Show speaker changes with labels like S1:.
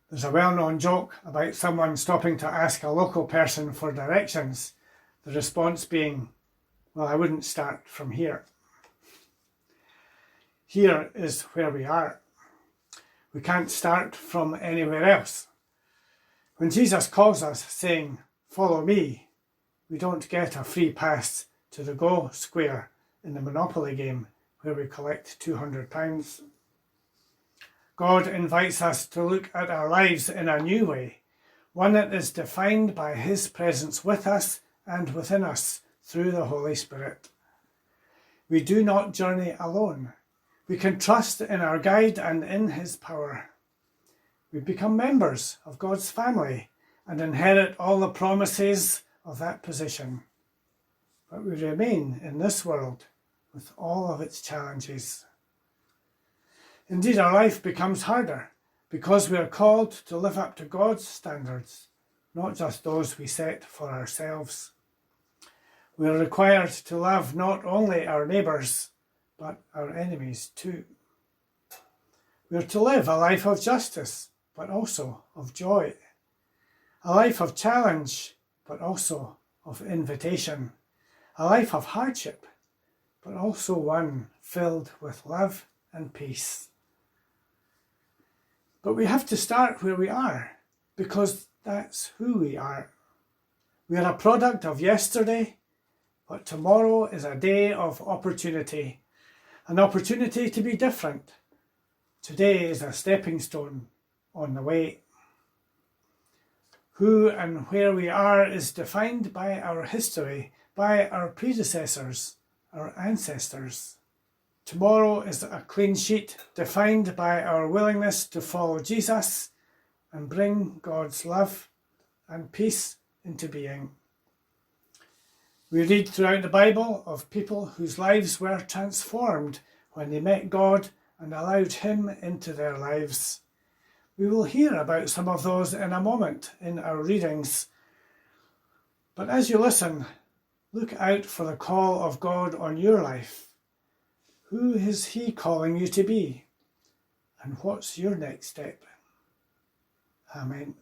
S1: There's a well-known joke about someone stopping to ask a local person for directions, the response being, "Well, I wouldn't start from here." Here is where we are. We can't start from anywhere else. When Jesus calls us saying, "Follow me," we don't get a free pass to the Go square in the Monopoly game where we collect £200. God invites us to look at our lives in a new way, one that is defined by His presence with us and within us through the Holy Spirit. We do not journey alone. We can trust in our guide and in His power. We become members of God's family and inherit all the promises of that position. But we remain in this world with all of its challenges. Indeed, our life becomes harder because we are called to live up to God's standards, not just those we set for ourselves. We are required to love not only our neighbours, but our enemies too. We are to live a life of justice, but also of joy. A life of challenge, but also of invitation. A life of hardship, but also one filled with love and peace. But we have to start where we are, because that's who we are. We are a product of yesterday, but tomorrow is a day of opportunity, an opportunity to be different. Today is a stepping stone on the way. Who and where we are is defined by our history, by our predecessors, our ancestors. Tomorrow is a clean sheet defined by our willingness to follow Jesus and bring God's love and peace into being. We read throughout the Bible of people whose lives were transformed when they met God and allowed Him into their lives. We will hear about some of those in a moment in our readings. But as you listen, look out for the call of God on your life. Who is He calling you to be? And what's your next step? Amen.